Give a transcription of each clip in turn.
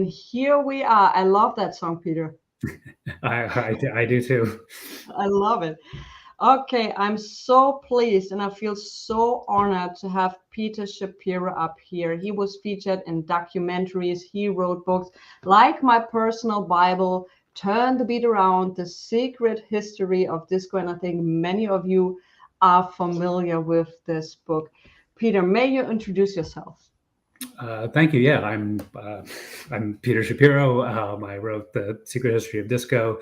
And here we are. I love that song, Peter. I do too. I love it. Okay, I'm so pleased and I feel so honored to have Peter Shapiro up here. He was featured in documentaries, he wrote books like my personal Bible, Turn the Beat Around, The Secret History of Disco, and I think many of you are familiar with this book. Peter, may you introduce yourself? Thank you. Yeah, I'm Peter Shapiro. I wrote The Secret History of Disco.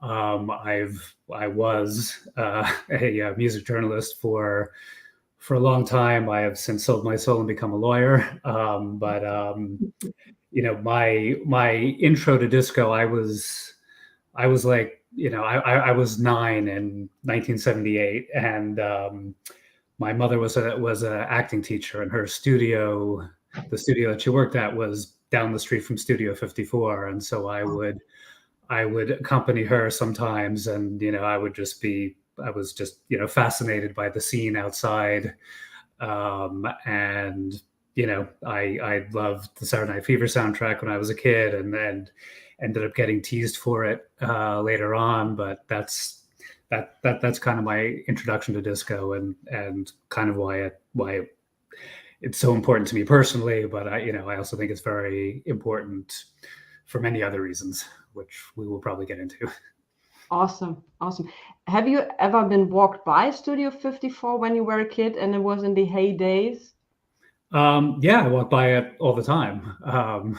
I was a music journalist for a long time. I have since sold my soul and become a lawyer. But my intro to disco, I was like, I was 9 in 1978, and my mother was a acting teacher, and her studio, the studio that she worked at, was down the street from Studio 54, and so I would accompany her sometimes, and I was just fascinated by the scene outside, and I loved the Saturday Night Fever soundtrack when I was a kid, and then ended up getting teased for it later on, but that's kind of my introduction to disco, and kind of why it's so important to me personally. But I also think it's very important for many other reasons, which we will probably get into. Awesome, awesome. Have you ever been walked by Studio 54 when you were a kid and it was in the heydays? Yeah, I walk by it all the time.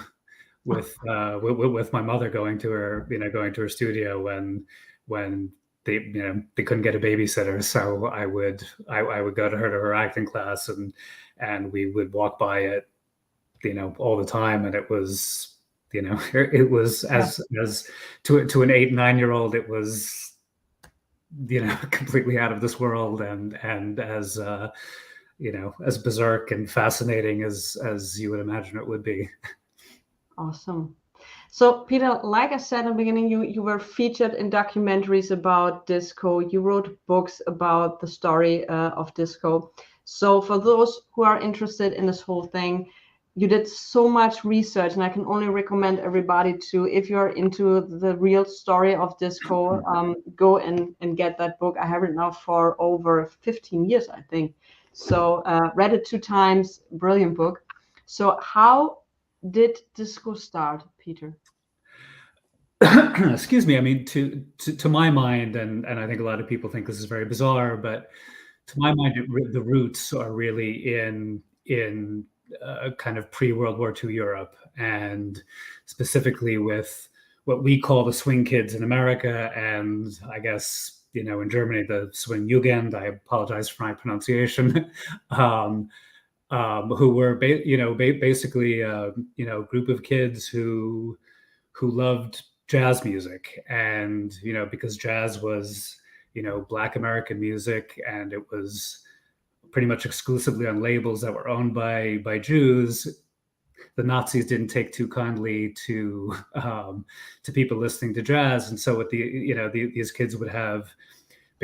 With my mother going to her studio when they couldn't get a babysitter, so I would go to her acting class, and we would walk by it all the time, and it was it was as to an 8-9-year-old, it was completely out of this world, and as as berserk and fascinating as you would imagine it would be. Awesome. So, Peter, like I said in the beginning, you were featured in documentaries about disco. You wrote books about the story of disco. So, for those who are interested in this whole thing, you did so much research, and I can only recommend everybody to, if you're into the real story of disco, go and get that book. I have it now for over 15 years, I think. So, read it 2 times. Brilliant book. So, how did disco start, Peter? Excuse me. I mean, to my mind, and I think a lot of people think this is very bizarre, but to my mind, the roots are really in kind of pre-World War II Europe, and specifically with what we call the swing kids in America, and I guess in Germany the swing Jugend. I apologize for my pronunciation. Who were basically a group of kids who loved jazz music, and because jazz was Black American music, and it was pretty much exclusively on labels that were owned by Jews. The Nazis didn't take too kindly to people listening to jazz, and so what these kids would have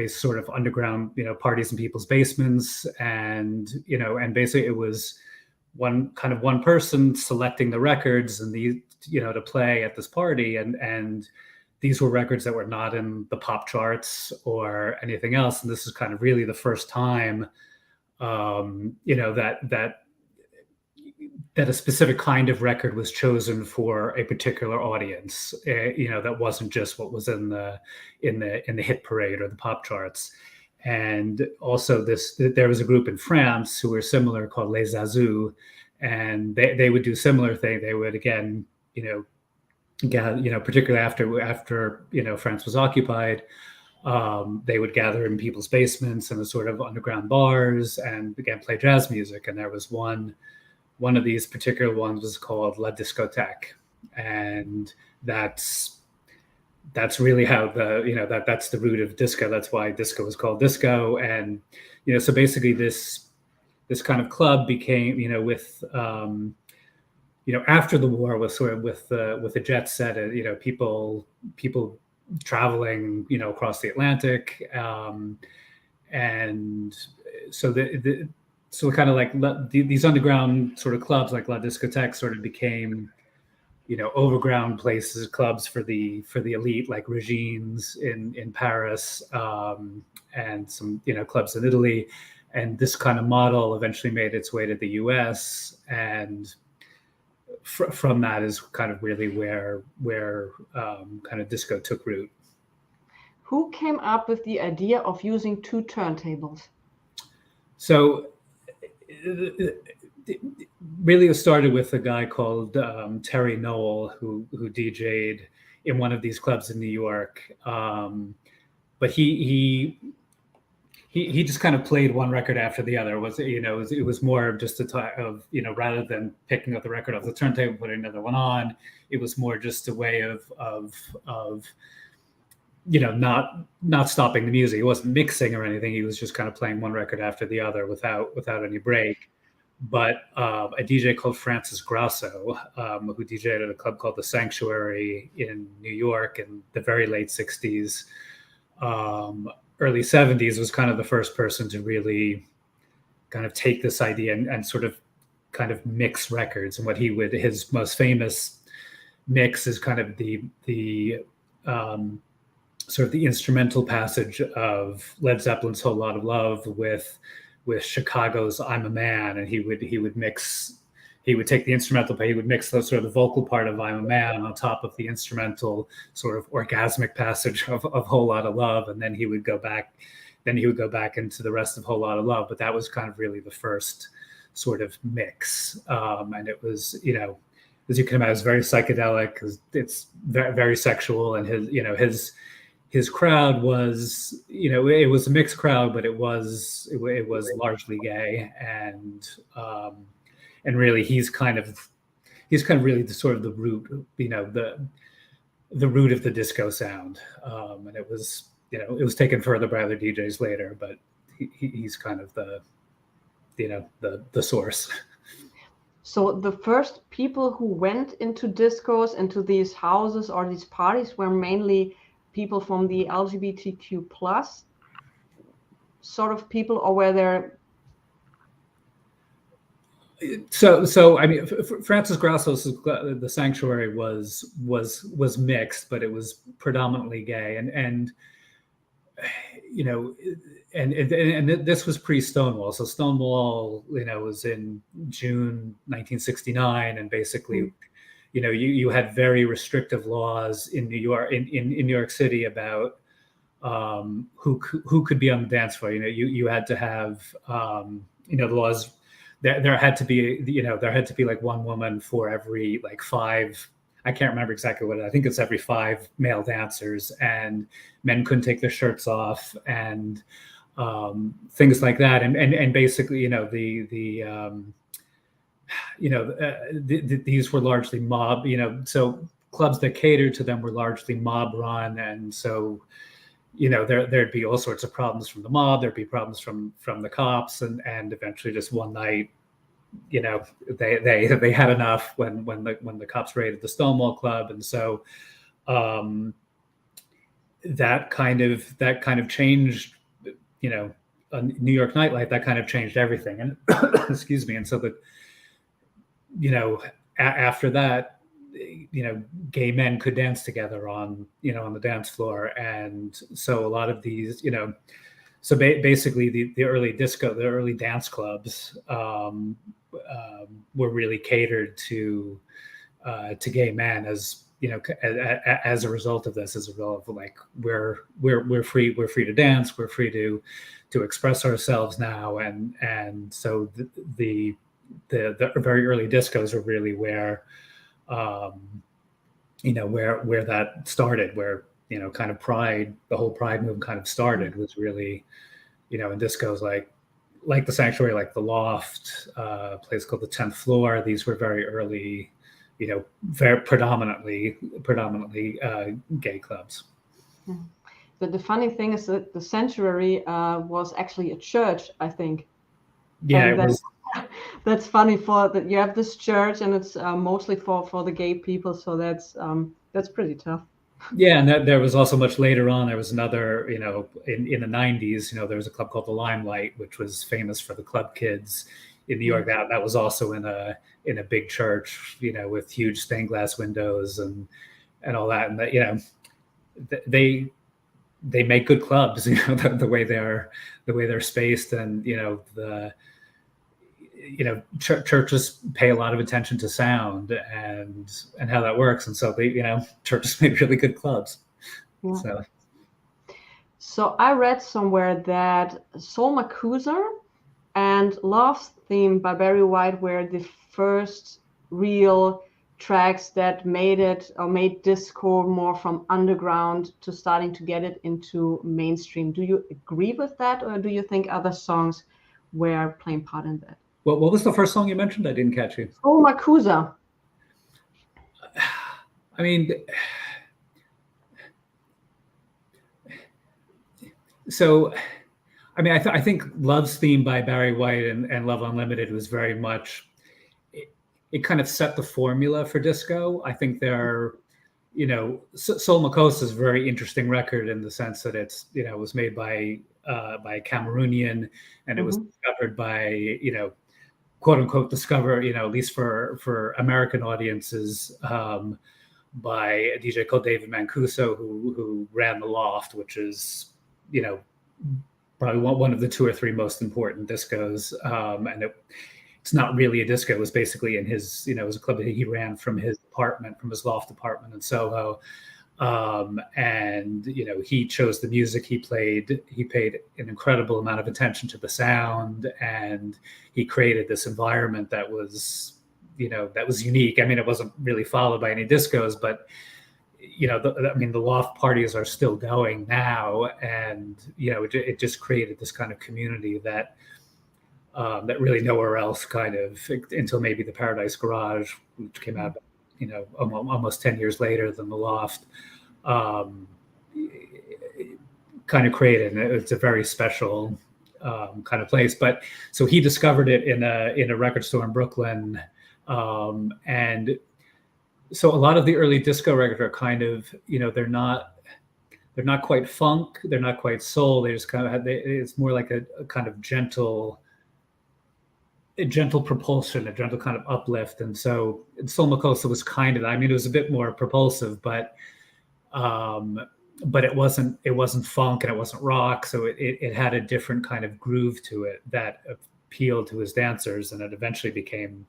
sort of underground parties in people's basements, and and basically it was one person selecting the records and to play at this party, and these were records that were not in the pop charts or anything else, and this is kind of really the first time that a specific kind of record was chosen for a particular audience, that wasn't just what was in the hit parade or the pop charts. And also there was a group in France who were similar called Les Azous, and they would do similar thing. They would again, particularly after France was occupied, they would gather in people's basements and the sort of underground bars and again play jazz music. And there was one of these particular ones was called La Discothèque, and that's really how that's the root of disco. That's why disco is called disco. And so basically this kind of club became with after the war was sort of with the jet set, people traveling across the Atlantic, and so so kind of like these underground sort of clubs like La Discothèque sort of became overground places, clubs for the elite, like Regine's in Paris, and some clubs in Italy. And this kind of model eventually made its way to the U.S. and from that is kind of really where kind of disco took root. Who came up with the idea of using two turntables? So really it started with a guy called Terry Noel who DJ'd in one of these clubs in New York. But he just kind of played one record after the other. It was more just a type of, rather than picking up the record off the turntable, putting another one on, it was more just a way of not stopping the music. He wasn't mixing or anything. He was just kind of playing one record after the other without any break. But a DJ called Francis Grasso, who DJ'd at a club called The Sanctuary in New York in the very late 60s, early 70s, was kind of the first person to really kind of take this idea and sort of kind of mix records. And his most famous mix is kind of the sort of the instrumental passage of Led Zeppelin's Whole Lot of Love with Chicago's I'm a Man. And he would take the instrumental, but he would mix the sort of the vocal part of I'm a Man on top of the instrumental sort of orgasmic passage of Whole Lot of Love. And then he would go back into the rest of Whole Lot of Love. But that was kind of really the first sort of mix. And it was, as you can imagine, it's very psychedelic, because it's very, very sexual. And his crowd was, it was a mixed crowd, but it was largely gay. And really he's kind of really the sort of the root, the root of the disco sound. And it was taken further by other DJs later, but he's kind of the source. So the first people who went into discos, into these houses or these parties, were mainly people from the LGBTQ plus sort of people, or were there? So I mean, Francis Grasso's The Sanctuary was mixed, but it was predominantly gay, and this was pre-Stonewall. So Stonewall, was in June 1969, and basically, you had very restrictive laws in New York, in New York City about who could be on the dance floor. You had to have the laws. There had to be like one woman for every like five. I can't remember exactly what. I think it's every 5 male dancers, and men couldn't take their shirts off, and things like that. And basically, these were largely mob. So clubs that catered to them were largely mob run, and so there'd be all sorts of problems from the mob. There'd be problems from the cops, and eventually just one night, they had enough when the cops raided the Stonewall Club. And so that kind of changed, New York nightlife. That kind of changed everything. And excuse me. And so after that, gay men could dance together on the dance floor. And so a lot of these, so basically the early disco, the early dance clubs were really catered to gay men, as as a result of this, as a result of like, we're free to dance, we're free to express ourselves now. And so the very early discos are really where where that started, where kind of Pride, the whole Pride movement kind of started, was really in discos like the Sanctuary, like the Loft, a place called the 10th Floor. These were very early, very predominantly gay clubs. But the funny thing is that the Sanctuary was actually a church, I think. Yeah, it was. That's funny that you have this church, and it's mostly for the gay people. So that's pretty tough. Yeah, and there was also much later on. There was another, in the 90s, there was a club called the Limelight, which was famous for the club kids in New York. That was also in a in a big church, with huge stained glass windows and all that. And that, they make good clubs, the way they're spaced, and churches pay a lot of attention to sound and how that works, and so churches make really good clubs. Yeah. So I read somewhere that Soul Makusa and Love's Theme by Barry White were the first real tracks that made disco more from underground to starting to get it into mainstream. Do you agree with that, or do you think other songs were playing part in that? What was the first song you mentioned? I didn't catch you. Soul Makusa. I mean, so, I think Love's Theme by Barry White and Love Unlimited was very much, it kind of set the formula for disco. I think Soul Makossa is a very interesting record in the sense that it's, was made by a Cameroonian, and it was discovered by, quote unquote discover, at least for American audiences, by a DJ called David Mancuso, who ran the Loft, which is, probably one of the 2 or 3 most important discos. And it's not really a disco. It was basically in his, it was a club that he ran from his Loft apartment in Soho. And, he chose the music. He paid an incredible amount of attention to the sound, and he created this environment that was, that was unique. I mean, it wasn't really followed by any discos, but the Loft parties are still going now, and it just created this kind of community that really nowhere else, kind of, until maybe the Paradise Garage, which came out almost 10 years later than the Loft, kind of created. And it's a very special kind of place. But so he discovered it in a record store in Brooklyn, and so a lot of the early disco records are kind of, they're not quite funk, they're not quite soul. They just kind of it's more like a kind of gentle propulsion, a gentle kind of uplift. And so Soul Makossa was kind of, it was a bit more propulsive, but it wasn't funk and it wasn't rock. So it had a different kind of groove to it that appealed to his dancers, and it eventually became,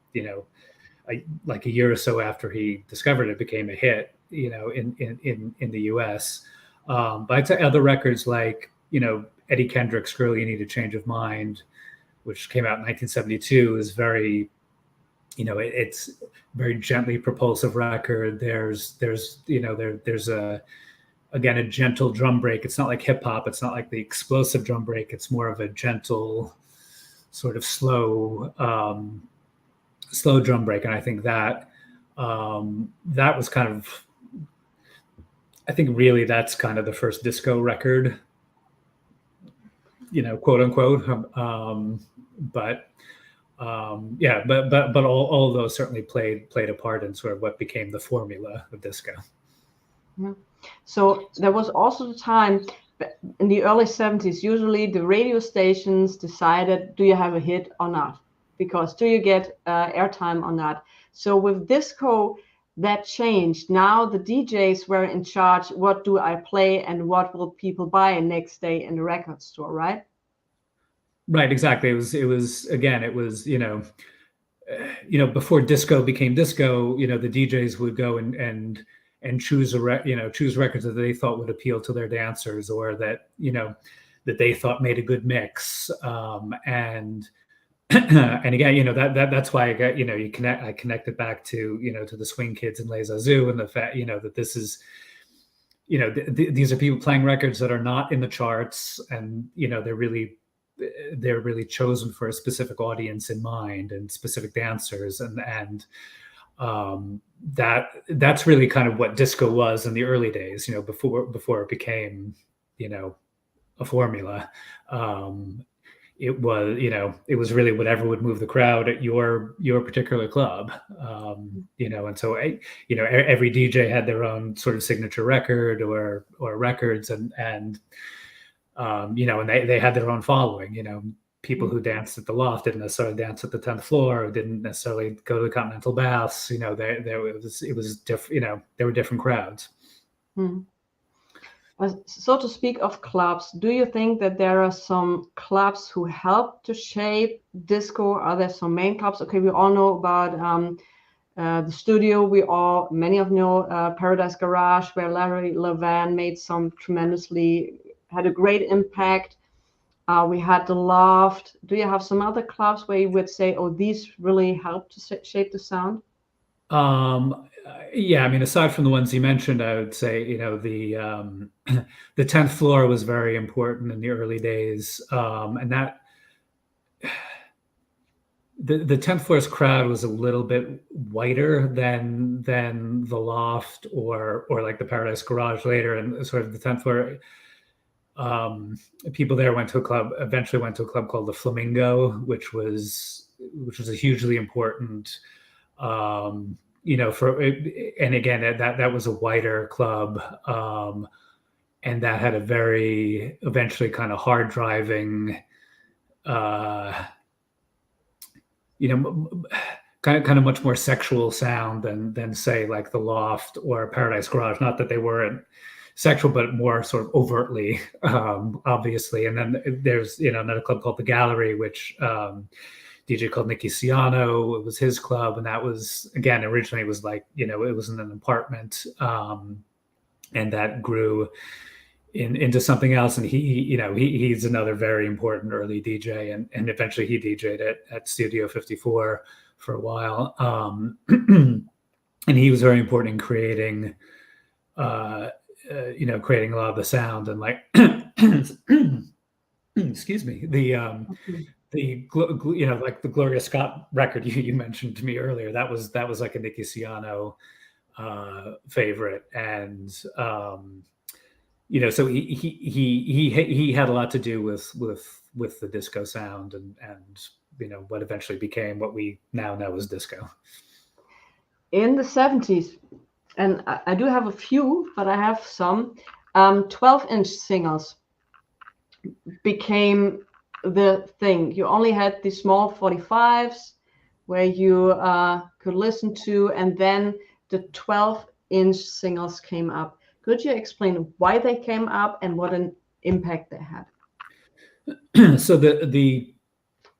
like a year or so after he discovered it, became a hit, in the US. But I'd say other records like, Eddie Kendrick's Girl, You Need a Change of Mind, which came out in 1972, is very, it's very gently propulsive record. There's again, a gentle drum break. It's not like hip hop. It's not like the explosive drum break. It's more of a gentle, sort of slow drum break. And I think that was kind of, I think really that's kind of the first disco record, quote unquote. But all of those certainly played a part in sort of what became the formula of disco. Yeah. So there was also the time in the early 70s, usually the radio stations decided, do you have a hit or not? Because do you get airtime or not? So with disco, that changed. Now the DJs were in charge. What do I play and what will people buy next day in the record store, right? Right, exactly. It was before disco became disco, the DJs would go and choose choose records that they thought would appeal to their dancers, or that that they thought made a good mix, and again, that's why I got, I connect it back to, to the Swing Kids and Les Azous, and the fact, that this is, these are people playing records that are not in the charts, and, they're really chosen for a specific audience in mind and specific dancers. And that's really kind of what disco was in the early days, before it became, a formula. It was really whatever would move the crowd at your particular club, and so every DJ had their own sort of signature record or records, and they had their own following. people who danced at the Loft didn't necessarily dance at the 10th floor, or didn't necessarily go to the Continental Baths. It was different. There were different crowds. So to speak of clubs, do you think that there are some clubs who helped to shape disco? Are there some main clubs? Okay, we all know about the studio. Many of know Paradise Garage, where Larry Levan made had a great impact. We had the Loft. Do you have some other clubs where you would say, oh, these really helped to shape the sound? Yeah, I mean, aside from the ones you mentioned, I would say, the 10th floor was very important in the early days. And that the 10th floor's crowd was a little bit whiter than the Loft or like the Paradise Garage later. And sort of the 10th floor, people there eventually went to a club called the Flamingo, which was a hugely important, and again, that was a whiter club, and that had a very eventually kind of hard driving, kind of much more sexual sound than say like the Loft or Paradise Garage. Not that they weren't sexual, but more sort of overtly, obviously. And then there's another club called the Gallery, which DJ called Nicky Siano. It was his club, and that was, again, originally it was like, it was in an apartment, and that grew into something else. And he's another very important early DJ, and eventually he DJ'd at Studio 54 for a while, and he was very important in creating creating a lot of the sound, and like excuse me, like the Gloria Scott record you mentioned to me earlier, that was like a Nicky Siano favorite. And so he had a lot to do with the disco sound, and what eventually became what we now know as disco. In the 70s, and I do have a few, but I have some 12-inch singles became the thing. You only had these small 45s where you could listen to, and then the 12-inch singles came up. Could you explain why they came up and what an impact they had? So the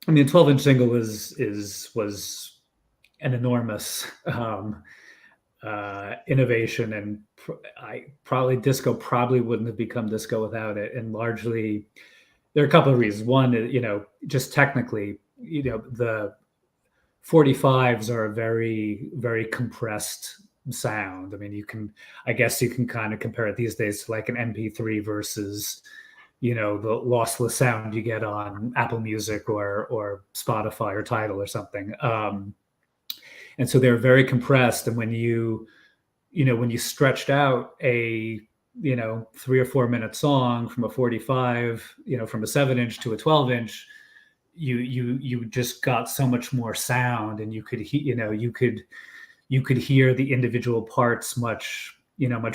12-inch single was an enormous innovation, and disco probably wouldn't have become disco without it. And largely, there are a couple of reasons. One, just technically, the 45s are a very, very compressed sound. I mean, I guess you can kind of compare it these days to like an MP3 versus, the lossless sound you get on Apple Music or Spotify or Tidal or something. And so they're very compressed. And when you stretched out a 3 or 4 minute song from a 45, from a 7-inch to a 12-inch, you just got so much more sound, and you could hear the individual parts much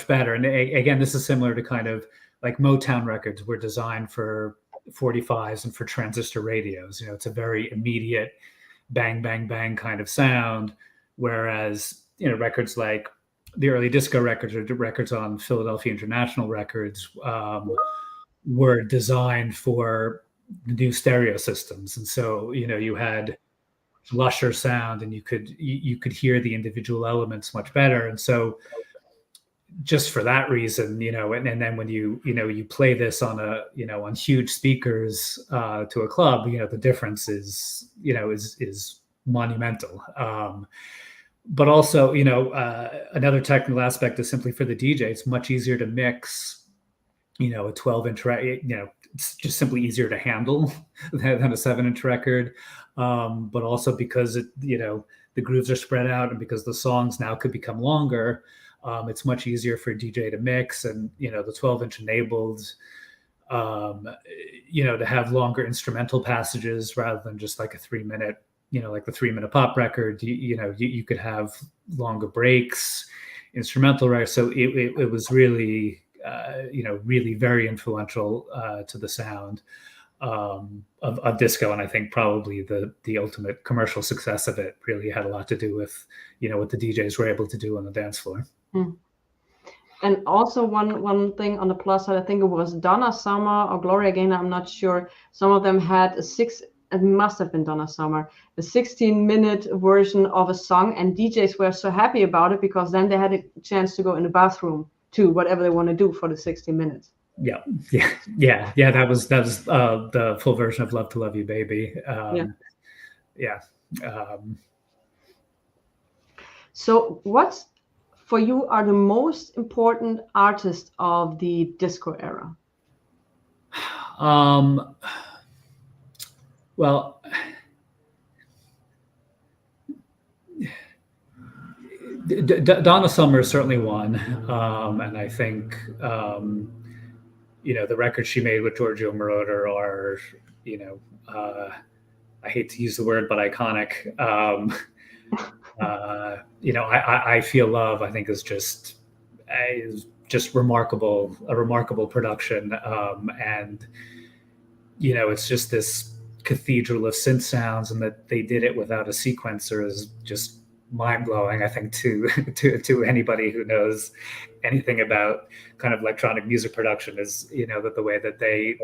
better. And again, this is similar to kind of like Motown records were designed for 45s and for transistor radios. It's a very immediate bang, bang, bang kind of sound. Whereas, records like the early disco records or records on Philadelphia International Records were designed for the new stereo systems. And so, you had lusher sound, and you could hear the individual elements much better. And so just for that reason, and then when you play this on on huge speakers to a club, the difference is monumental. But also, another technical aspect is simply for the DJ, it's much easier to mix, a 12-inch, it's just simply easier to handle than a 7-inch record. But also because the grooves are spread out, and because the songs now could become longer, it's much easier for a DJ to mix. And, the 12-inch enabled, to have longer instrumental passages rather than just like a 3-minute, like the 3-minute pop record. You could have longer breaks, instrumental, right? So it was really, really very influential to the sound. of disco, and I think probably the ultimate commercial success of it really had a lot to do with what the DJs were able to do on the dance floor. And also one thing on the plus side, I think it was Donna Summer or Gloria Gaynor, I'm not sure. Some of them had it must have been Donna Summer, a 16-minute version of a song, and DJs were so happy about it because then they had a chance to go in the bathroom to whatever they want to do for the 60 minutes. Yeah. That was the full version of "Love to Love You, Baby." So what for you are the most important artists of the disco era? Well, Donna Summer is certainly one, and I think the records she made with Giorgio Moroder are, I hate to use the word, but iconic. I Feel Love, I think, is just remarkable, a remarkable production, and it's just this cathedral of synth sounds, and that they did it without a sequencer is just mind-blowing, I think, to anybody who knows anything about kind of electronic music production, is that the way that they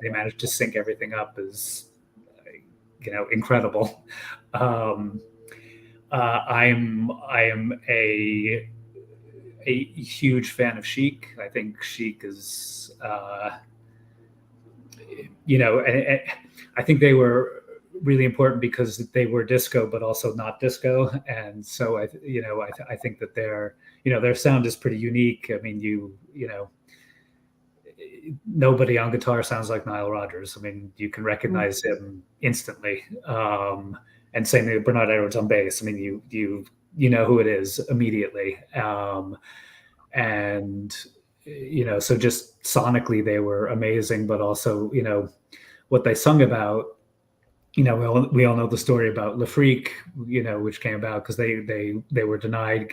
managed to sync everything up is incredible. I am a huge fan of Chic. I think Chic is I think they were really important because they were disco, but also not disco. And so I think that their sound is pretty unique. I mean, nobody on guitar sounds like Nile Rodgers. I mean, you can recognize him instantly. And same with Bernard Edwards on bass. I mean, you know who it is immediately. And so just sonically they were amazing, but also what they sung about. We all know the story about Le Freak, which came about because they were denied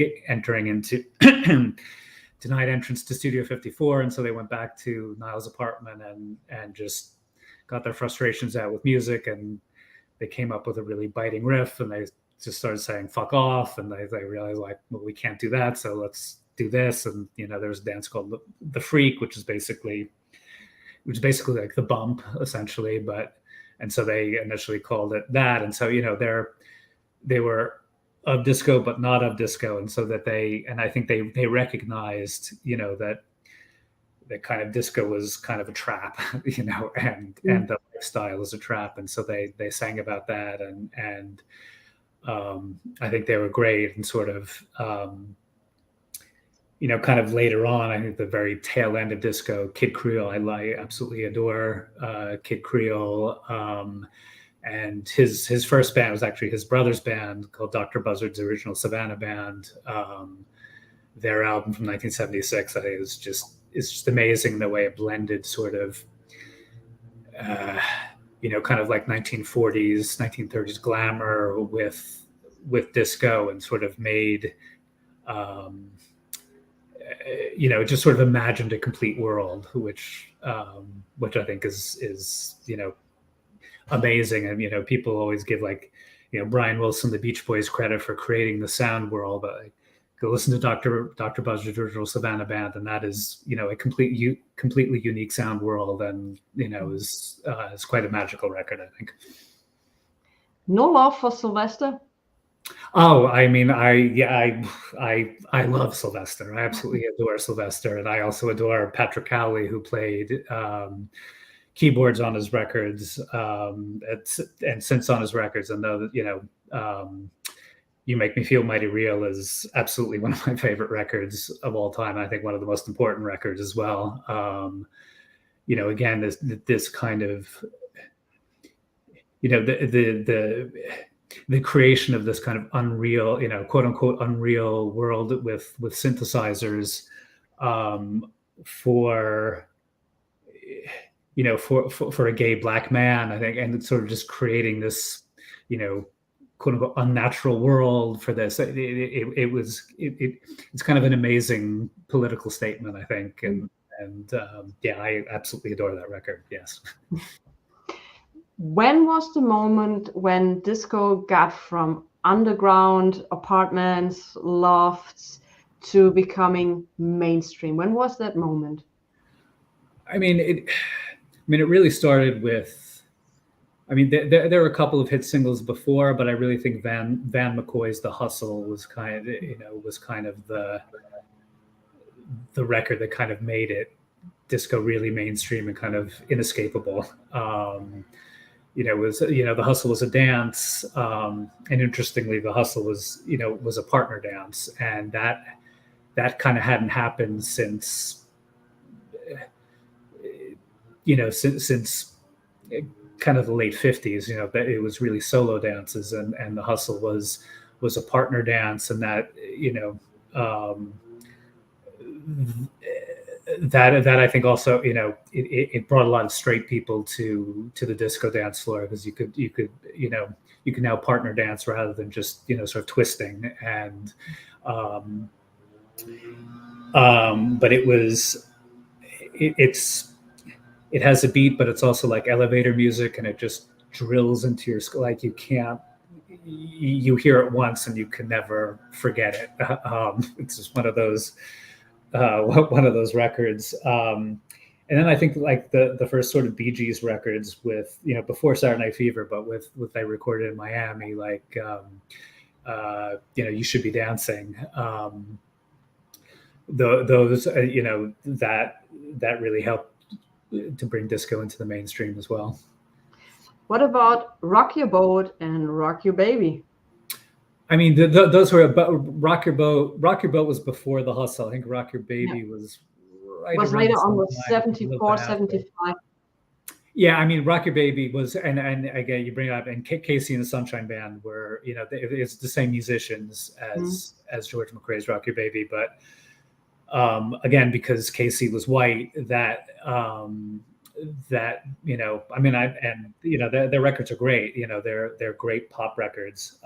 denied entrance to Studio 54, and so they went back to Niall's apartment and just got their frustrations out with music, and they came up with a really biting riff, and they just started saying "fuck off," and they realized, like, well, we can't do that, so let's do this. And there's a dance called the Freak, which is basically like the bump, essentially, and so they initially called it that. And so, they were of disco, but not of disco. And so that I think they recognized, that kind of disco was kind of a trap, and the lifestyle is a trap. And so they sang about that. And I think they were great. And sort of, kind of later on, I think the very tail end of disco, Kid Creole, I absolutely adore Kid Creole. And his first band was actually his brother's band called Dr. Buzzard's Original Savannah Band. Their album from 1976, I think, is just amazing, the way it blended sort of, kind of like 1940s, 1930s glamour with disco, and sort of made, just sort of imagined a complete world, which I think is amazing. And people always give, like, Brian Wilson, the Beach Boys, credit for creating the sound world, but go listen to Dr. Buzzard's Original Savannah Band, and that is a completely unique sound world, and is quite a magical record, I think. No love for Sylvester? Oh, I mean, I love Sylvester. I absolutely adore Sylvester, and I also adore Patrick Cowley, who played keyboards on his records, and synths on his records. And though "You Make Me Feel Mighty Real" is absolutely one of my favorite records of all time. I think one of the most important records as well. Again, this kind of the creation of this kind of unreal, quote unquote unreal world with synthesizers, for a gay Black man, I think, and it's sort of just creating this, quote unquote unnatural world for this. It's kind of an amazing political statement, I think, and I absolutely adore that record. Yes. When was the moment when disco got from underground apartments, lofts, to becoming mainstream? When was that moment? I mean, it really started with. I mean, there were a couple of hit singles before, but I really think Van McCoy's "The Hustle" was kind of the record that kind of made it disco really mainstream and kind of inescapable. The hustle was a dance, and interestingly, the hustle was a partner dance, and that kind of hadn't happened since since kind of the late 50s. That it was really solo dances, and the hustle was a partner dance, and that that I think also it brought a lot of straight people to the disco dance floor, because you could now partner dance rather than just sort of twisting. And but it has a beat, but it's also like elevator music, and it just drills into your skull. Like you hear it once and you can never forget it. It's just one of those records. And then I think like the first sort of Bee Gees records, with before Saturday Night Fever, but with they recorded in Miami, like You Should Be Dancing. Those that really helped to bring disco into the mainstream as well. What about Rock Your Boat and Rock Your Baby? I mean, those were Rock Your Boat. Rock Your Boat was before the hustle. I think Rock Your Baby was right. Was later on, was 74, 75. Yeah, I mean, Rock Your Baby was, and again, you bring it up, and Casey and the Sunshine Band were, it's the same musicians as George McRae's Rock Your Baby, but again, because Casey was white, their records are great. They're great pop records.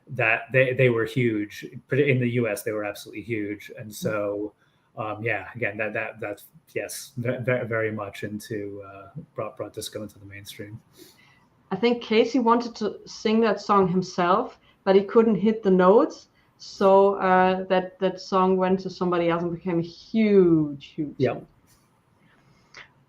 That they were huge, but in the U.S. they were absolutely huge, and so again, that's yes, very much into brought disco into the mainstream. I think Casey wanted to sing that song himself, but he couldn't hit the notes, so that song went to somebody else and became a huge hit.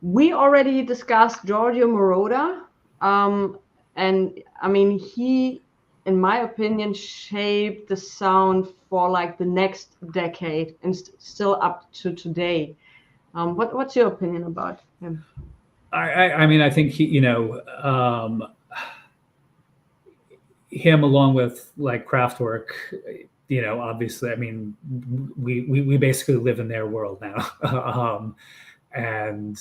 We already discussed Giorgio Moroder, and I mean, he, in my opinion, shaped the sound for like the next decade and still up to today. What's your opinion about him? I mean, I think him along with like Kraftwerk, obviously, I mean, we basically live in their world now. And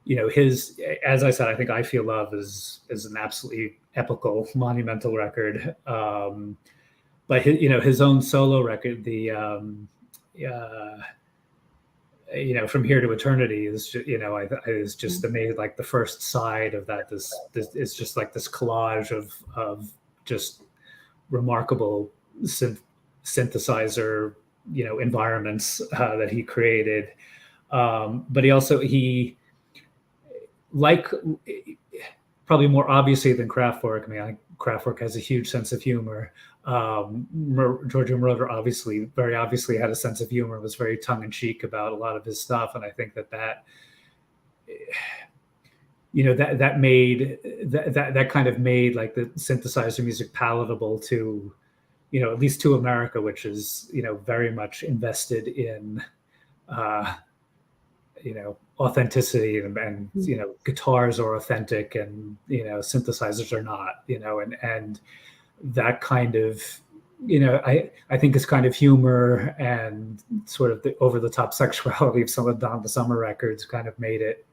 his, as I said, I think I Feel Love is an absolutely epical, monumental record. But his own solo record, the From Here to Eternity is is just amazing. Like the first side of that, this is just like this collage of just remarkable synthesizer environments that he created. But he like, probably more obviously than Kraftwerk. I mean, Kraftwerk has a huge sense of humor. Giorgio Moroder very obviously had a sense of humor, was very tongue-in-cheek about a lot of his stuff, and I think that kind of made like the synthesizer music palatable to at least to America, which is very much invested in authenticity, and guitars are authentic, and synthesizers are not, and that kind of I think is kind of humor and sort of the over the top sexuality of some of Donna Summer records kind of made it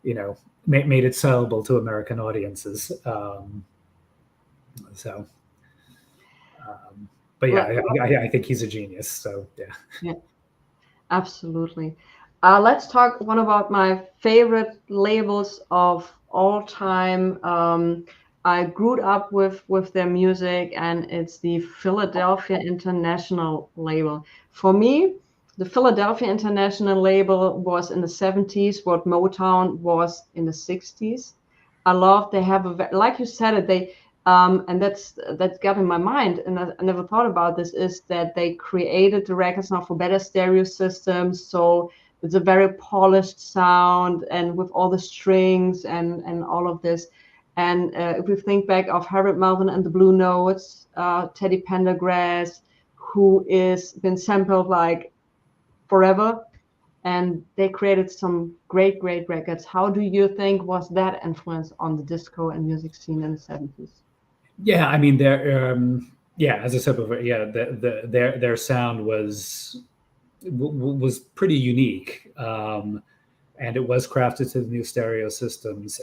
made it sellable to American audiences. But yeah, I think he's a genius. So yeah, absolutely. Let's talk one about my favorite labels of all time. I grew up with their music, and it's the Philadelphia International label. For me, the Philadelphia International label was in the 70s what Motown was in the 60s. I love they have like you said it, they and that's got in my mind, and I never thought about this, is that they created the records now for better stereo systems, so it's a very polished sound and with all the strings and all of this. And if we think back of Harold Melvin and the Blue Notes, Teddy Pendergrass, who is been sampled like forever, and they created some great records. How do you think was that influence on the disco and music scene in the 70s? Yeah, I mean, as I said before, their sound was pretty unique, and it was crafted to the new stereo systems.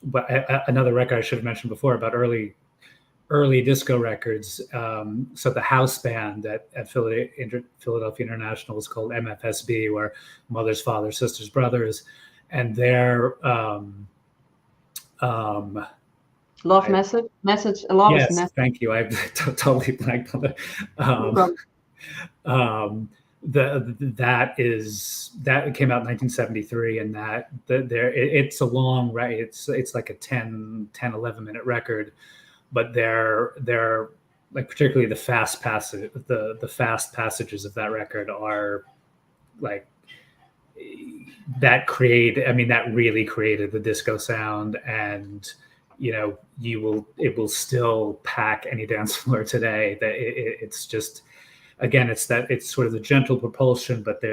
But another record I should have mentioned before about early disco records. So the house band at Philadelphia International was called MFSB, or Mothers, Fathers, Sisters, Brothers, and their Love Message, a lot of yes, message. thank you. I totally blanked on it. That came out in 1973, and it's a long, right? It's like a 11 minute record, but they're like, particularly the fast passages of that record are like that really created the disco sound. And it will still pack any dance floor today. That it's just, again, it's sort of the gentle propulsion, but they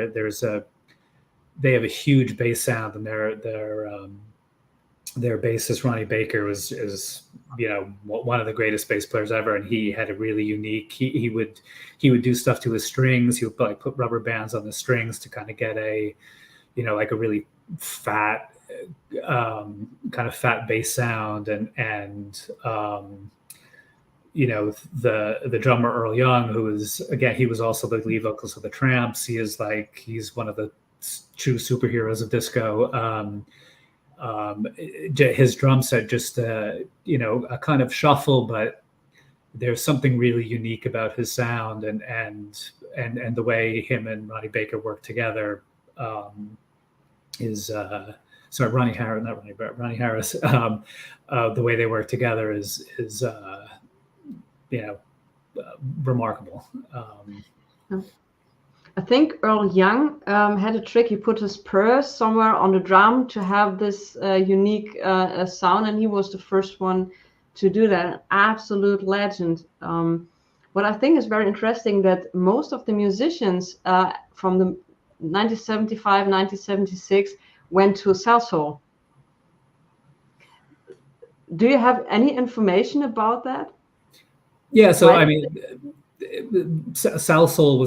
have a huge bass sound, and their bassist Ronnie Baker is one of the greatest bass players ever, and he had a really unique. He would do stuff to his strings. He would like put rubber bands on the strings to kind of get a like a really fat kind of fat bass sound, and the drummer Earl Young, who is, again, he was also the lead vocalist of the Tramps. He's one of the true superheroes of disco. His drum set just a kind of shuffle, but there's something really unique about his sound, and the way him and Ronnie Baker work together is sorry, Ronnie Harris, not Ronnie, but Ronnie Harris. The way they work together is remarkable. I think Earl Young had a trick. He put his purse somewhere on the drum to have this unique sound, and he was the first one to do that. An absolute legend. What I think is very interesting, that most of the musicians from the 1975, 1976 went to Salsoul. Do you have any information about that? Yeah, so I mean, Salsoul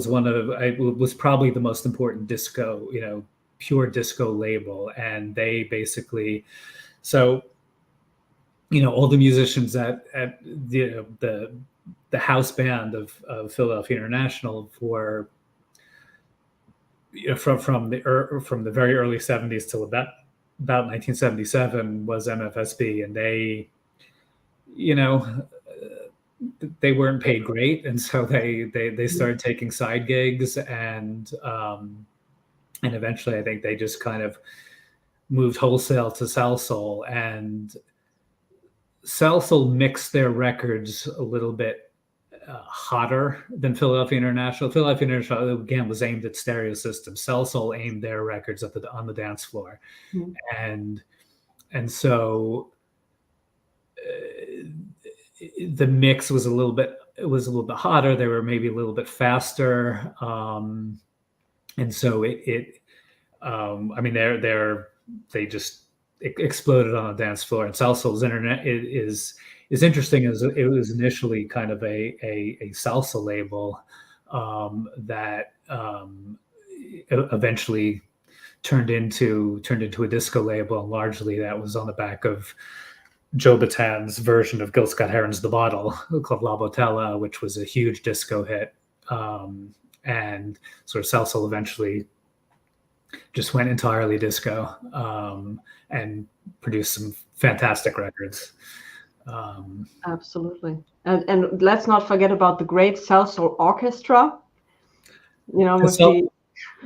was probably the most important disco, pure disco label, and they basically, so all the musicians at the house band of Philadelphia International for from the very early 70s till about 1977 was MFSB, and they weren't paid great, and so they started taking side gigs, and eventually I think they just kind of moved wholesale to Salsoul, and Salsoul mixed their records a little bit hotter than Philadelphia International. Philadelphia International, again, was aimed at stereo systems. Salsoul aimed their records on the dance floor, and so the mix was a little bit hotter. They were maybe a little bit faster, and so they just exploded on the dance floor. And Salsoul's internet is interesting, as it was initially kind of a salsa label that eventually turned into a disco label, and largely that was on the back of Joe Batan's version of Gil Scott-Heron's The Bottle, called La Botella, which was a huge disco hit. And sort of Salsoul eventually just went entirely disco, and produced some fantastic records. Absolutely. And let's not forget about the great Salsoul Orchestra. The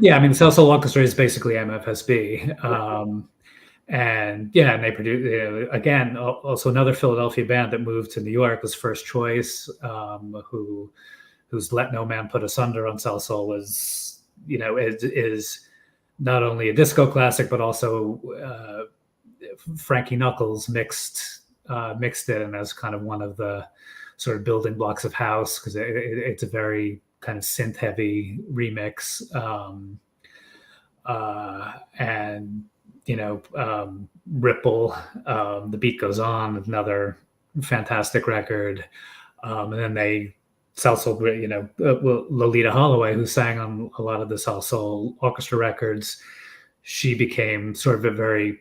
Salsoul Orchestra is basically MFSB. And yeah, and they produced again. Also, another Philadelphia band that moved to New York was First Choice, whose "Let No Man Put Us Under" on South Soul was, is not only a disco classic but also Frankie Knuckles mixed it in as kind of one of the sort of building blocks of house, because it's a very kind of synth heavy remix, and Ripple, The Beat Goes On, another fantastic record, and then they South Soul, Lolita Holloway, who sang on a lot of the South Soul orchestra records, she became sort of a very,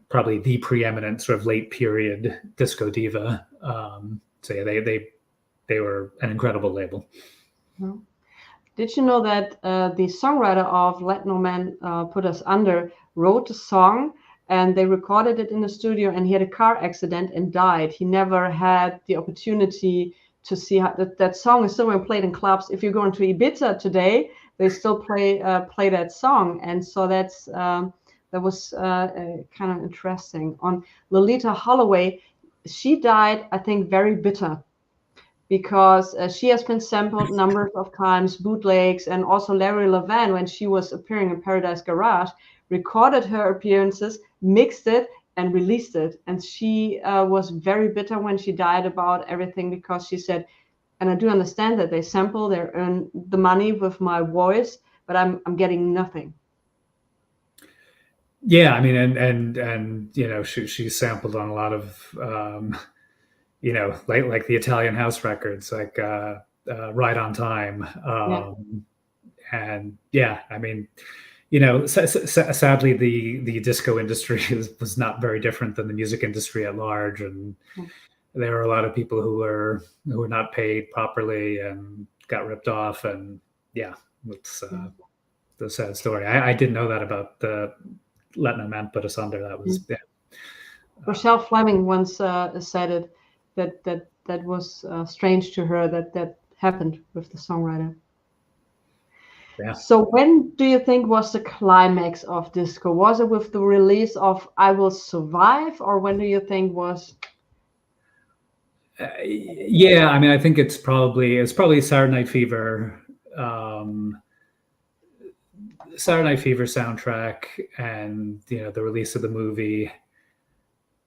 probably the preeminent sort of late period disco diva. So yeah, they were an incredible label. Mm-hmm. Did you know that the songwriter of Let No Man Put Us Under wrote a song, and they recorded it in the studio, and he had a car accident and died. He never had the opportunity to see how that song is still being played in clubs. If you go into Ibiza today, they still play that song, and so that was kind of interesting. On Lolita Holloway, she died, I think, very bitter, because she has been sampled numbers of times, bootlegs, and also Larry Levan, when she was appearing in Paradise Garage, recorded her appearances, mixed it, and released it. And she was very bitter when she died about everything, because she said, and I do understand that they sample, they earn the money with my voice, but I'm getting nothing. Yeah, I mean, and she sampled on a lot of like the Italian house records, like Right on Time, and yeah, I mean, sadly, the disco industry was not very different than the music industry at large, and there were a lot of people who were not paid properly and got ripped off, and yeah, it's the sad story. I didn't know that about the Let No Man Put Us Under. That was Rochelle Fleming once said it, that was strange to her that happened with the songwriter. Yeah. So when do you think was the climax of disco? Was it with the release of I Will Survive, or when do you think was? Yeah, I mean, I think it's probably Saturday Night Fever, Saturday Night Fever soundtrack, and the release of the movie,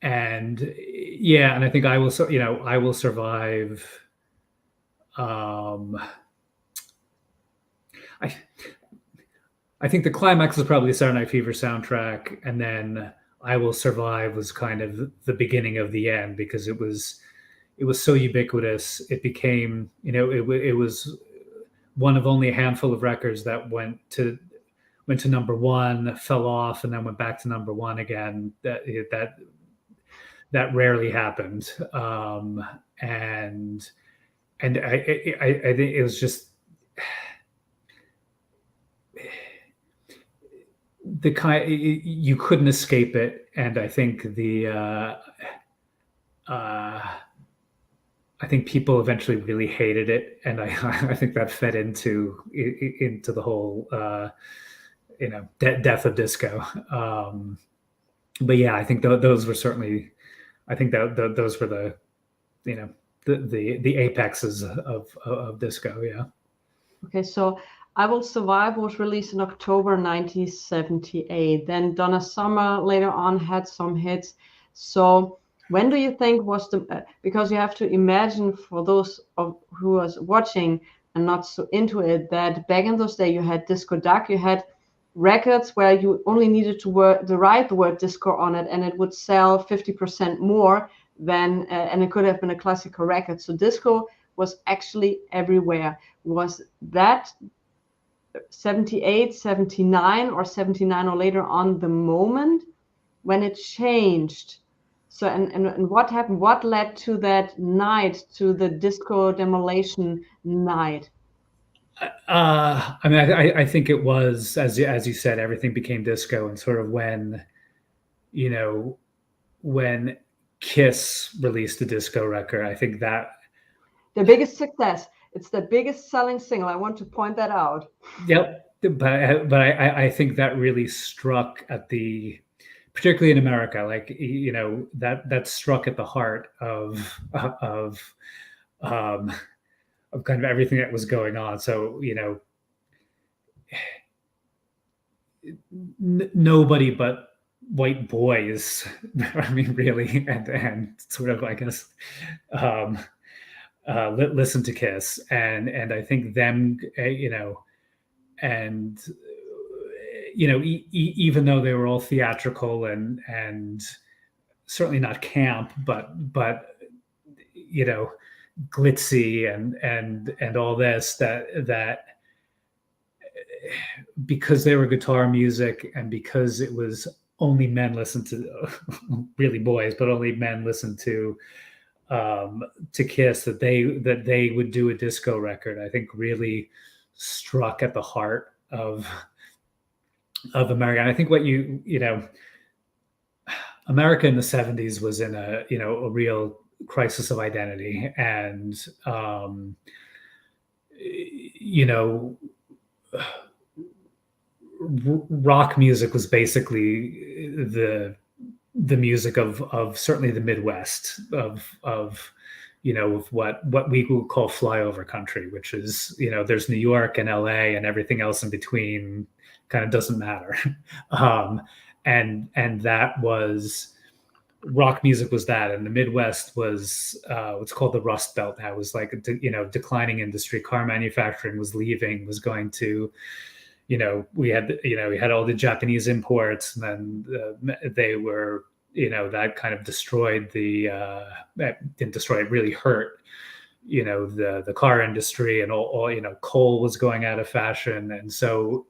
and yeah, and I think I Will Survive. I think the climax was probably the Saturday Night Fever soundtrack, and then I Will Survive was kind of the beginning of the end, because it was so ubiquitous. It became, it was one of only a handful of records that went to number one, fell off, and then went back to number one again. That rarely happened, and I think it was just the kind, you couldn't escape it, and I think I think people eventually really hated it, and I think that fed into the whole death of disco. But yeah, I think those were certainly, I think that those were the the apexes of disco. Yeah. Okay, so I Will Survive was released in October 1978. Then Donna Summer later on had some hits. So when do you think was because you have to imagine, for those who was watching and not so into it, that back in those days you had disco duck, you had records where you only needed to write the word disco on it, and it would sell 50% more than, and it could have been a classical record. So disco was actually everywhere. Was that 78, 79, or 79 or later on the moment when it changed? So, and what happened? What led to that night, to the disco demolition night? I mean, I think it was, as you said, everything became disco, and sort of when Kiss released a disco record, I think that the biggest success. It's the biggest selling single. I want to point that out. Yep, but I think that really struck at the particularly in America, like, you know, that struck at the heart of um, of kind of everything that was going on. So, you know, nobody but white boys, I mean, really, and sort of, I guess, um, listen to Kiss, and I think them, you know, and you know, even though they were all theatrical and certainly not camp, but you know, glitzy and all this, that because they were guitar music and because it was only men listened to, really boys, but only men listened to Kiss, that they would do a disco record, I think really struck at the heart of America. And I think what you know, America in the 70s was in a, you know, a real crisis of identity. And you know, rock music was basically the music of certainly the Midwest, of you know, of what we would call flyover country, which is, you know, there's New York and LA and everything else in between kind of doesn't matter. um, and that was, rock music was that, and the Midwest was what's called the Rust Belt. That was like a, you know, declining industry. Car manufacturing was leaving, was going to, you know, we had all the Japanese imports, and then they were, you know, that kind of destroyed didn't destroy it, really hurt, you know, the car industry, and all, you know, coal was going out of fashion. And so,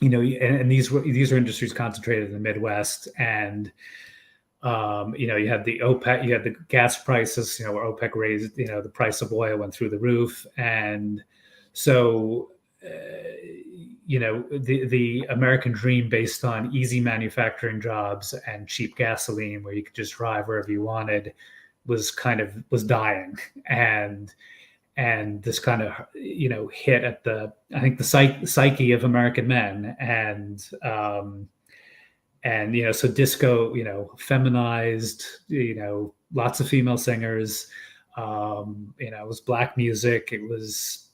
you know, and these are industries concentrated in the Midwest. And you know, you had the gas prices, you know, where OPEC raised, you know, the price of oil went through the roof. And so you know, the American dream based on easy manufacturing jobs and cheap gasoline where you could just drive wherever you wanted was dying. And this kind of, you know, hit at the, I think, the psyche of American men. And you know, so disco, you know, feminized, you know, lots of female singers, you know, it was black music, it was,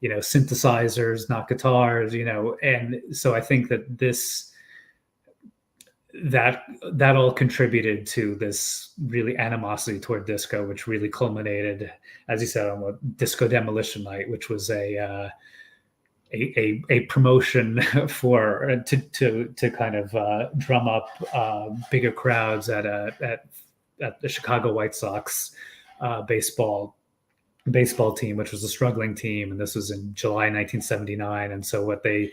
you know, synthesizers, not guitars, you know. And so I think that that all contributed to this really animosity toward disco, which really culminated, as you said, on what Disco Demolition Night, which was a promotion for to kind of drum up bigger crowds at the Chicago White Sox baseball team, which was a struggling team. And this was in July 1979. And so what they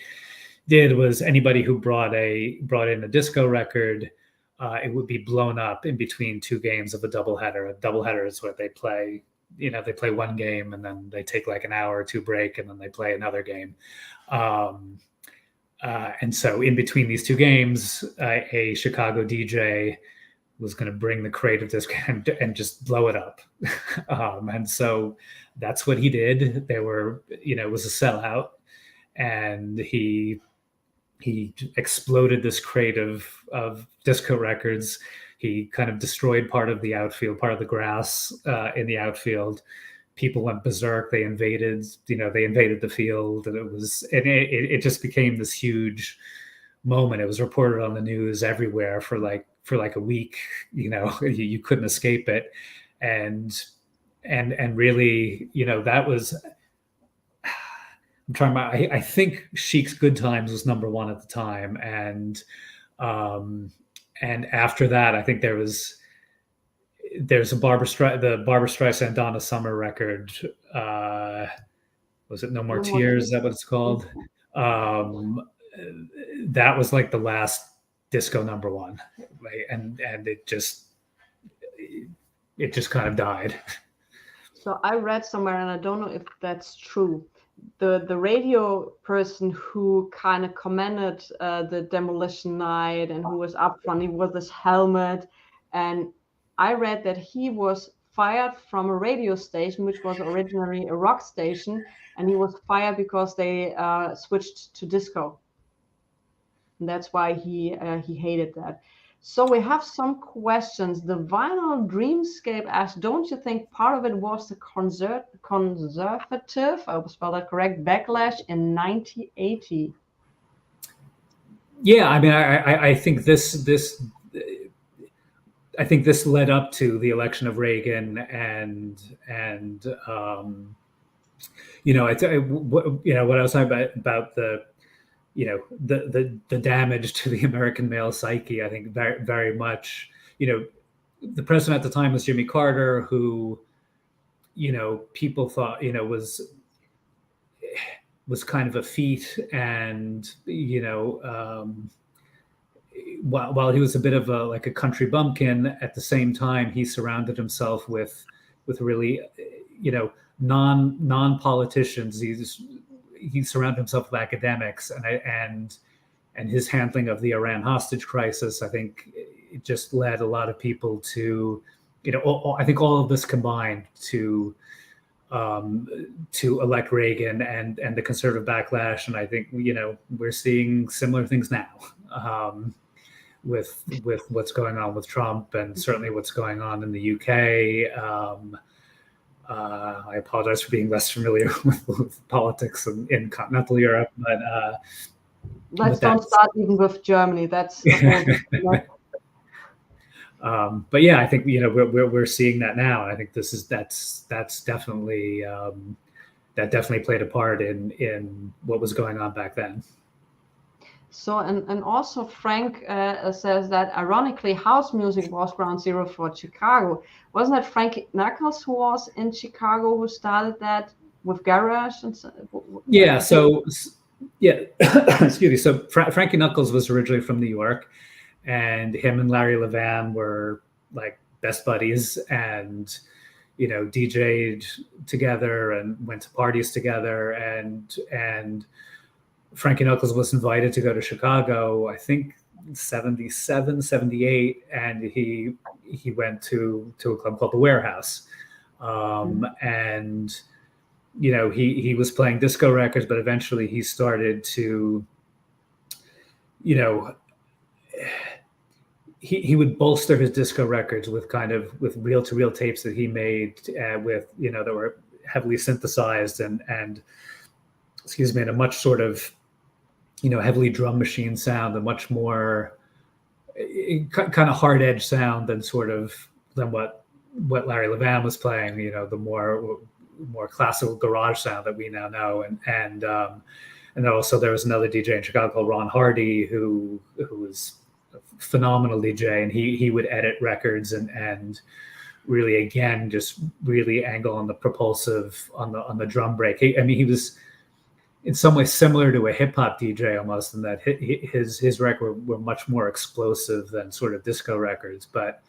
did was, anybody who brought in a disco record, it would be blown up in between two games of a doubleheader. A doubleheader is what they play. You know, they play one game and then they take like an hour or two break and then they play another game. And so in between these two games, a Chicago DJ was going to bring the crate of disc and just blow it up. And so that's what he did. They were, you know, it was a sellout, and he exploded this crate of disco records. He kind of destroyed part of the outfield, part of the grass in the outfield. People went berserk. They invaded the field, and it just became this huge moment. It was reported on the news everywhere for like a week. You know, you couldn't escape it. And really, you know, that was, I'm trying I think Chic's Good Times was number one at the time. And after that, I think there's the Barbra Streisand Donna Summer record. Was it No More Tears? Is that what it's called? That was like the last disco number one, right? And it just kind of died. So I read somewhere, and I don't know if that's true, the radio person who kind of commented the Demolition Night and who was up front, he wore this helmet, and I read that he was fired from a radio station which was originally a rock station, and he was fired because they switched to disco, and that's why he hated that. So we have some questions. The Vinyl Dreamscape asks, don't you think part of it was the conservative, I will spell that correct, backlash in 1980? Yeah, I mean, I think I think this led up to the election of Reagan, and you know, what I was talking about the the damage to the American male psyche. I think very much, the president at the time was Jimmy Carter, who, people thought, was kind of effete, and while he was a bit of a country bumpkin, at the same time he surrounded himself with really, non politicians. He surrounded himself with academics, and his handling of the Iran hostage crisis, I think, it just led a lot of people to, I think all of this combined to elect Reagan and the conservative backlash. And I think, we're seeing similar things now, with what's going on with Trump, and certainly what's going on in the UK. I apologize for being less familiar with politics in continental Europe, but let's don't start even with Germany. That's but yeah, I think we're seeing that now, and I think that's definitely that definitely played a part in what was going on back then. So, and also Frank says that ironically, house music was ground zero for Chicago. Wasn't that Frankie Knuckles who was in Chicago, who started that with garage? And yeah. So yeah, excuse me. So Frankie Knuckles was originally from New York, and him and Larry Levan were like best buddies, and DJ'd together and went to parties together, and Frankie Knuckles was invited to go to Chicago, I think 77, 78, and he went to a club called the Warehouse, and he was playing disco records, but eventually he started to, he would bolster his disco records with with reel-to-reel tapes that he made, with that were heavily synthesized and excuse me, in a much sort of heavily drum machine sound, a much more kind of hard edge sound than what Larry Levan was playing. The more classical garage sound that we now know, and then also there was another DJ in Chicago called Ron Hardy, who was a phenomenal DJ, and he would edit records and really, again, just really angle on the propulsive, on the drum break. He was in some ways similar to a hip hop DJ almost, in that his records were much more explosive than sort of disco records. But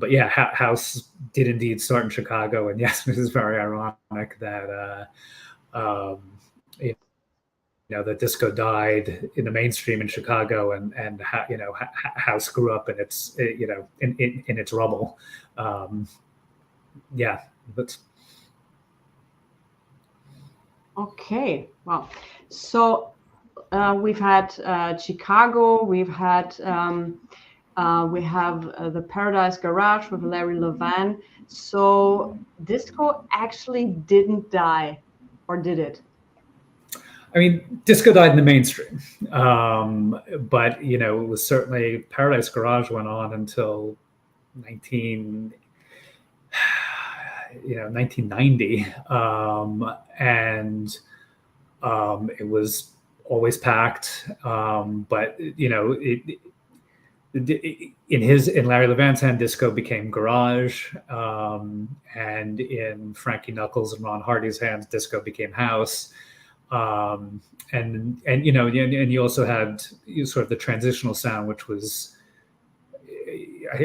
yeah, house did indeed start in Chicago, and yes, it is very ironic that that disco died in the mainstream in Chicago, and house grew up in its in its rubble. Yeah, but. Okay, well, so we've had Chicago, we have the Paradise Garage with Larry Levan. So disco actually didn't die, or did it? I mean, disco died in the mainstream, but it was certainly, Paradise Garage went on until 1990, and it was always packed. But in Larry Levan's hand, disco became garage, and in Frankie Knuckles and Ron Hardy's hands, disco became house. And you also had sort of the transitional sound, which was, I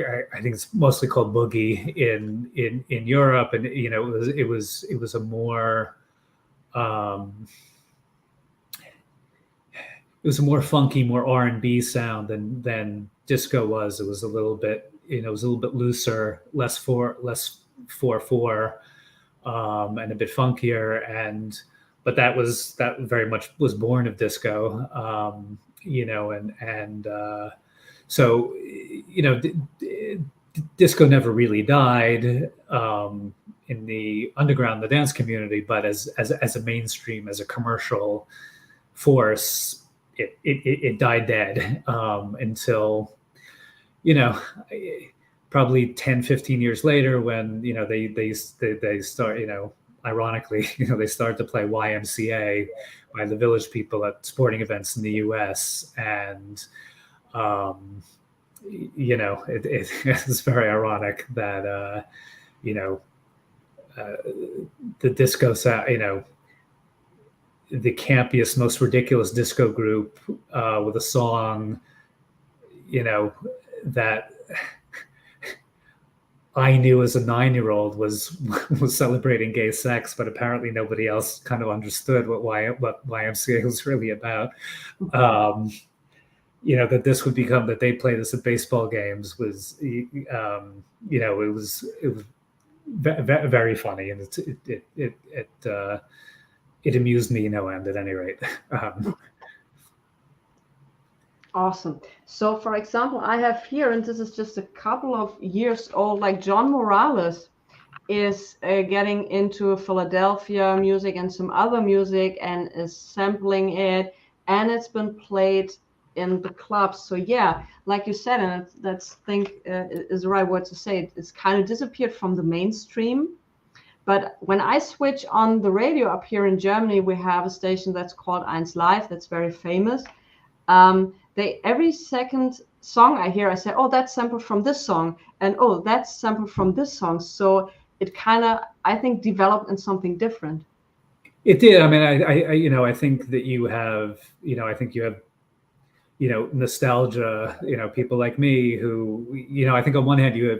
think it's mostly called boogie in Europe, and it was a more it was a more funky, more R&B sound than disco was. It was a little bit looser, less 4/4, and a bit funkier, but that very much was born of disco, so disco never really died in the underground, the dance community, but as a mainstream, as a commercial force, it died dead until probably 10, 15 years later, when they start, ironically, they start to play YMCA by the Village People at sporting events in the US, and it's very ironic that the disco sound, the campiest, most ridiculous disco group with a song, that I knew as a 9-year-old was celebrating gay sex, but apparently nobody else kind of understood what YMCA was really about. That this would become, that they play this at baseball games was, it was very funny, and it amused me no end, at any rate. Awesome. So, for example, I have here, and this is just a couple of years old, like John Morales is getting into Philadelphia music and some other music and is sampling it, and it's been played in the clubs. So yeah, like you said, and that's is the right word to say, it's kind of disappeared from the mainstream. But when I switch on the radio up here in Germany, we have a station that's called 1 Live, that's very famous. Every second song I hear, I say, oh, that's sampled from this song, and oh, that's sampled from this song. So it kind of, I think, developed in something different. It did. I mean, I think that you have, nostalgia. People like me who, I think on one hand you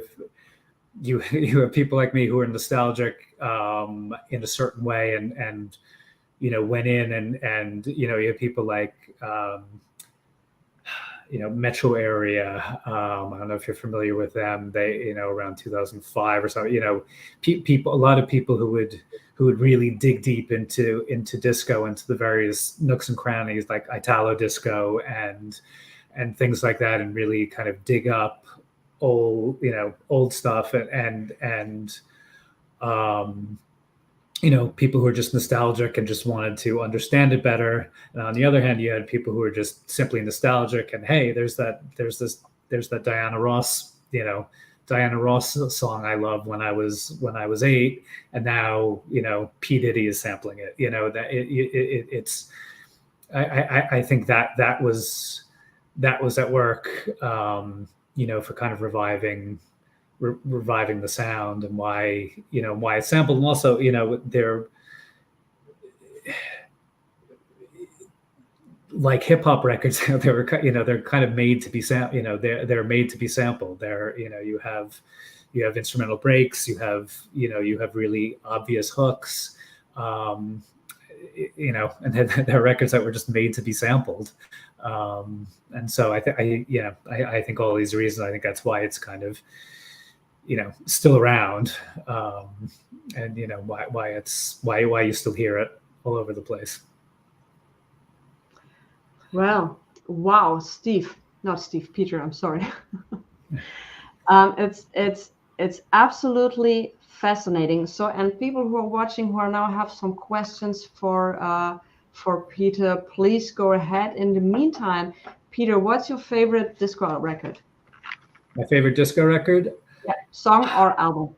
have people like me who are nostalgic in a certain way, and went in, and you have people like Metro Area. I don't know if you're familiar with them. They, around 2005 or so, people, a lot of people who would really dig deep into disco, into the various nooks and crannies, like Italo disco and things like that, and really kind of dig up old stuff, and people who are just nostalgic and just wanted to understand it better. And on the other hand, you had people who are just simply nostalgic, and hey, there's that Diana Ross song I loved when I was 8, and now P. Diddy is sampling it. I think that was at work, for kind of reviving the sound, and why it's sampled. And also, they're like hip hop records. They're kind of made to be they're made to be sampled. You have instrumental breaks, you have really obvious hooks, and they're records that were just made to be sampled. And so I think all these reasons, I think that's why it's kind of still around, and why you still hear it all over the place. Well, wow, Peter, I'm sorry. It's absolutely fascinating. So, and people who are watching who are now have some questions for Peter, please go ahead. In the meantime, Peter, what's your favorite disco record? My favorite disco record? Yeah, song or album?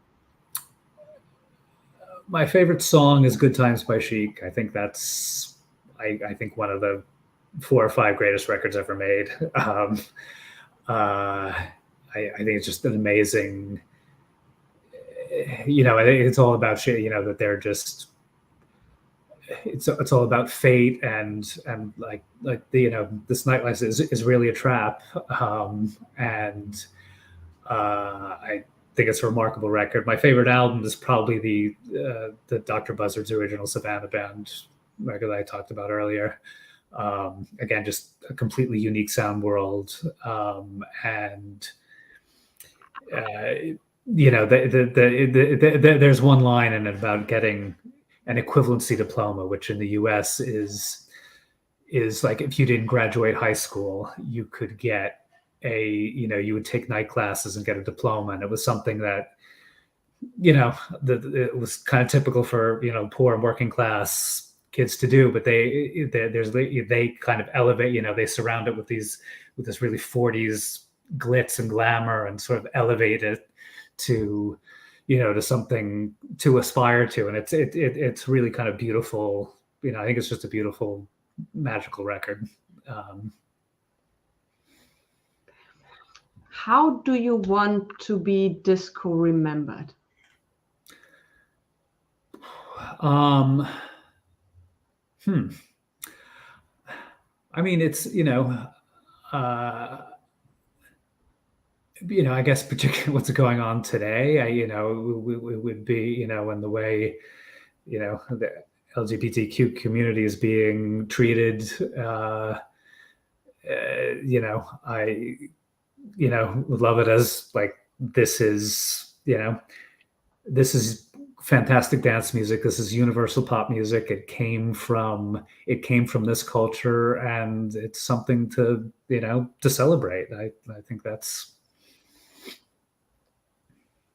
My favorite song is "Good Times" by Chic. I think that's, I think, one of the 4 or 5 greatest records ever made. I think it's just an amazing. It's all about shit. That they're just. It's all about fate, and like this nightlife is really a trap, and I think it's a remarkable record. My favorite album is probably the Dr. Buzzard's original Savannah Band record that I talked about earlier. Again, just a completely unique sound world, and there's one line in it about getting an equivalency diploma, which in the US is like, if you didn't graduate high school, you could get you would take night classes and get a diploma, and it was something that, it was kind of typical for, poor and working class kids to do, but they kind of elevate, they surround it with this really 40s glitz and glamour and sort of elevate it to, to something to aspire to. And it's really kind of beautiful. I think it's just a beautiful, magical record. How do you want to be disco remembered? I mean, it's, I guess particularly what's going on today, it would be, in the way, the LGBTQ community is being treated. I, would love it as like, this is fantastic dance music. This is universal pop music. It came from this culture, and it's something to, to celebrate. I think that's.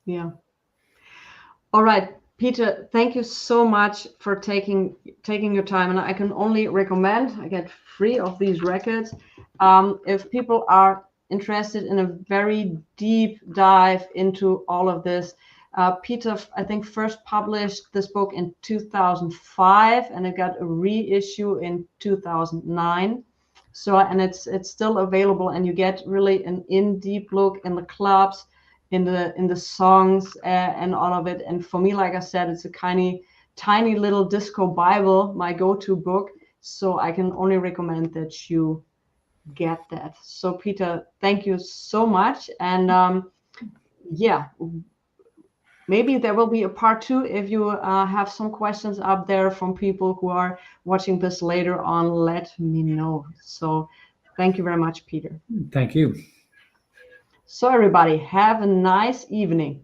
Yeah. All right, Peter, thank you so much for taking your time. And I can only recommend, I get 3 of these records. If people are interested in a very deep dive into all of this, Peter, I think, first published this book in 2005, and it got a reissue in 2009. So, and it's still available, and you get really an in-deep look in the clubs, in the songs, and all of it. And for me, like I said, it's a tiny little disco Bible, my go-to book. So I can only recommend that you get that. So Peter, thank you so much. And yeah, maybe there will be a part 2 if you have some questions up there from people who are watching this later on. Let me know. So thank you very much, Peter. Thank you. So everybody, have a nice evening.